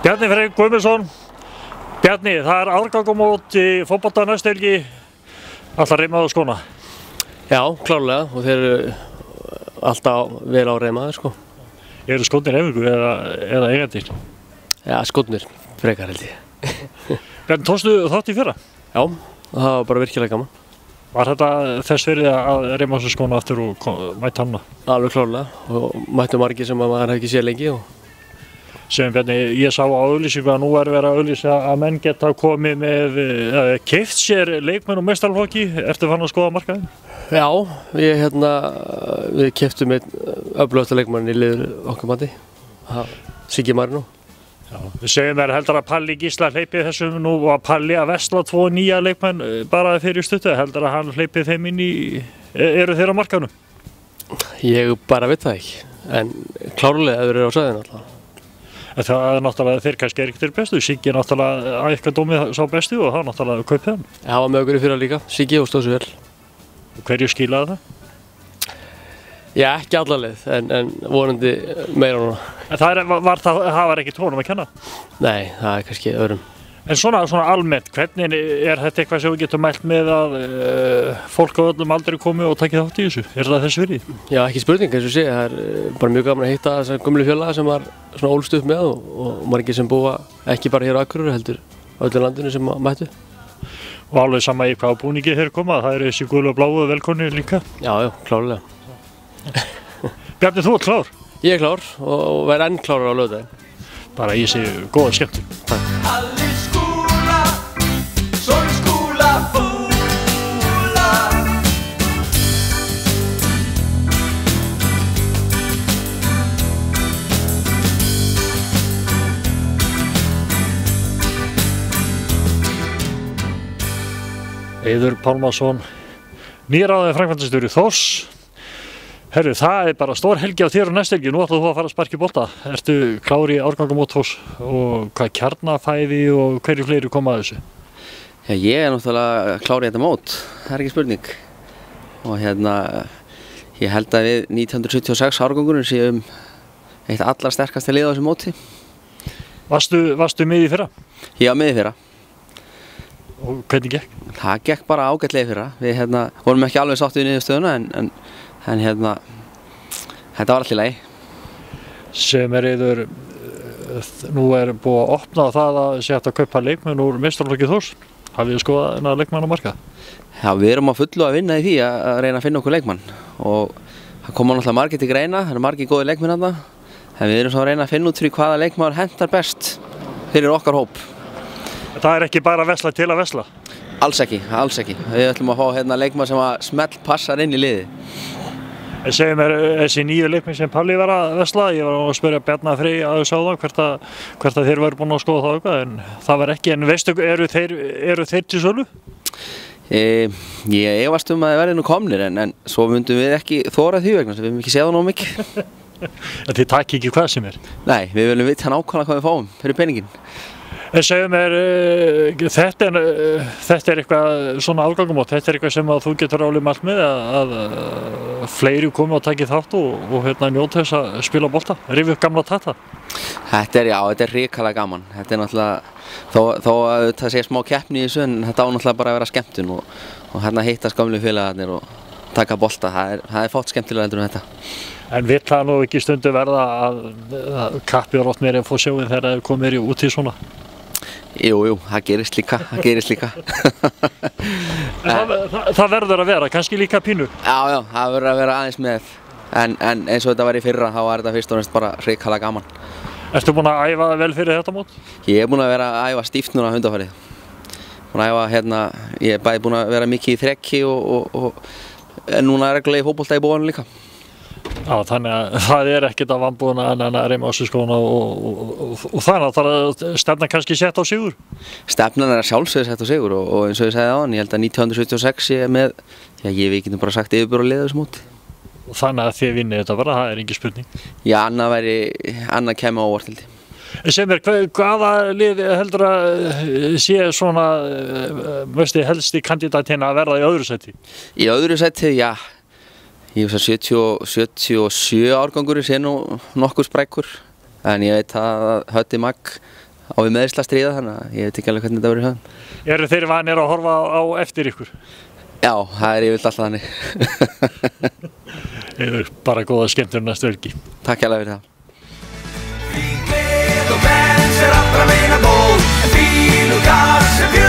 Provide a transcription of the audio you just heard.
Bjarni Freyr Guðmundsson. Bjarni, það árgangamót í fótbolta næstu helgi. Alltaf reimaðu skóna. Já, klárlega, og þeir eru alltaf vel á reimaður sko. Eru skónir efingu eða eigandir? Já, skónir, frekar held ég. Bjarni, tókstu þátt í fyrra? Já, það var bara virkilega gaman. Var þetta þess verið að reima þessu skóna aftur og mæta hana? Alveg klárlega, og mættu margir sem maður hef ekki séð lengi. Sem Bjarni, ég sá á auglýsingu að nú er verið að auglýsa að menn geta komið með, keypt sér leikmenn og meistaraflokki. Ertu fann að skoða markaðinn? Já, við keyptum einn öflugasta leikmann í liður okkar mati, Siggi Marino. Já, við segjum þér heldur að Palli Gísla hleypið þessum nú og að Palli að vesla 2 nýja leikmenn bara fyrir stuttu. Heldur að hann hleypið þeim inn í, eru þeir á markaðnum? Ég bara veit það ekki, en klárlega þeir eru á svæðinu alltaf. Það er náttúrulega þeir kannski ekkert þeir bestu. Siggi er náttúrulega að eitthvað dómið sá bestu og það náttúrulega kaupið hann. Já, hann var með okkur í fyrra líka, Siggi, og stóð svo vel. Hverju skilaði það? Já, ekki alla leið, en vonandi meira núna. En það var ekki honum að kenna? Nei, það er kannski öðrum. En svona almennt, hvernig er þetta eitthvað sem við getum mælt með að fólk á öllum aldri komi og taki þátt í þessu? Er það þess virði? Já, ekki spurning, eins og sé, það er bara mjög gaman að hitta þessar gömlu félaga sem var svona ólst upp með og margir sem búa ekki bara hér á Akureyri heldur á öllu landinu sem mættu. Og alveg sama í hvaða búningi þeir koma, það eru þessi gulu og bláu velkonni líka? Já, klárlega. Bjarni, þú ert klár? Ég er klár og verð enn klárar á laugardaginn. Bara ég sé góða skemmtun. Takk. Eiður Pálmason, nýráðinn framkvæmdastjóri Þórs. Herru, það er bara stór helgi á þér og næstu helgi. Nú ætlaðu þú að fara að sparka í bolta. Ertu klár í árgangamót Þórs og hvað kjarnafæði og hverju fleiri koma að þessu? Já, ég er náttúrulega klár í þetta mót. Það er ekki spurning. Og ég held að við 1976 árgangurinn séum eitt allra sterkasta lið á þessu móti. Varstu með í fyrra? Já, með í fyrra. Og hvernig gekk? Það gekk bara ágætlega í fyrra. Við vorum ekki alveg sátt við niðurstöðuna en þetta var allt í lagi. Sem er Eiður, nú er búið að opna það að sé hægt að kaupa leikmenn úr meistaraflokki Þórs. Hafið þið skoðað þennan leikmann á markað? Já, við erum á fullu að vinna í því að reyna að finna okkur leikmann og það koma náttúrulega margir til greina, það eru margir góði leikmenn þarna en við erum svo að reyna að finna út fyrir hvaða leikmann hentar best fyrir okkar hóp. Það er ekki bara vesla til að vesla? Alls ekki. Við ætlum að fá leikmann sem að smell passar inn í liði. En segjum mér, þessi nýju leikmenn sem Palli var að vesla, ég var að spyrja Bjarni Freyr að þau sá það, hvert að þeir væru búin að skoða það eitthvað, en það var ekki, en veistu, eru þeir til sölu? Ég efast að þeir verði nú komnir, en svo myndum við ekki þóra því vegna, við höfum ekki séð það nóg mikið. En þið takk ekki hvað sem er? Nei, við viljum vita nákvæmlega hvað við fáum fyrir peninginn. En segjum mér, þetta er eitthvað svona árgangamót, þetta er eitthvað sem að þú getur álið mælt með að fleiri komi og taki þátt og njóta þess að spila bolta, rifja upp gamla tata? Þetta er hrikalega gaman. Þetta er náttúrulega, þó að það sé smá keppni í þessu en þetta á náttúrulega bara að vera skemmtun og hittast gamlu félagarnir og taka bolta, það er fátt skemmtilega heldur en þetta. En vill það nú ekki stundu verða að kappið er oft meira en fór sjóin þegar það komir út í svona? Jú, það gerist líka. Það verður að vera, kannski líka pínu? Já, það verður að vera aðeins með. En eins og þetta var í fyrra, þá var þetta fyrst og næst bara hrikalega gaman. Ertu búinn að æfa vel fyrir þetta mót? Ég er búinn að vera að æfa stíft núna undanfarið. Ég er bæði búinn að vera mikið í þrekki en núna er reglulega í fótbolta í bóðanum líka. Já, þannig að það er ekkert að vanbúðuna en að reyma á sig skóna og þannig að stefnan kannski sett á sigur? Stefnan er að sjálfsögðu sett á sigur og eins og ég sagði áðan, ég held að 1976 ég er með, við getum bara sagt yfirbúr að liða þessu móti. Og þannig að þið vinnið þetta bara, það er engin spurning? Já, annað kemur á óvart held ég. Sem hvaða lið heldur að sé svona, helsti kandidatin að verða í öðru sæti? Í öðru sæti, já. Ég veist að 77 árgangurinn sé nú nokkuð sprækkur en ég veit að Höddi Magg á við meiðsla að stríða, þannig að ég veit ekki alveg hvernig þetta verður hjá þeim. Eru þeir vanir að horfa á eftir ykkur? Já, það yfirleitt alltaf þannig. Heiður, bara góða skemmtun næstu helgi. Takk hérlega fyrir það. Fín gleð og menn sér allra meina ból, en fín og gas sem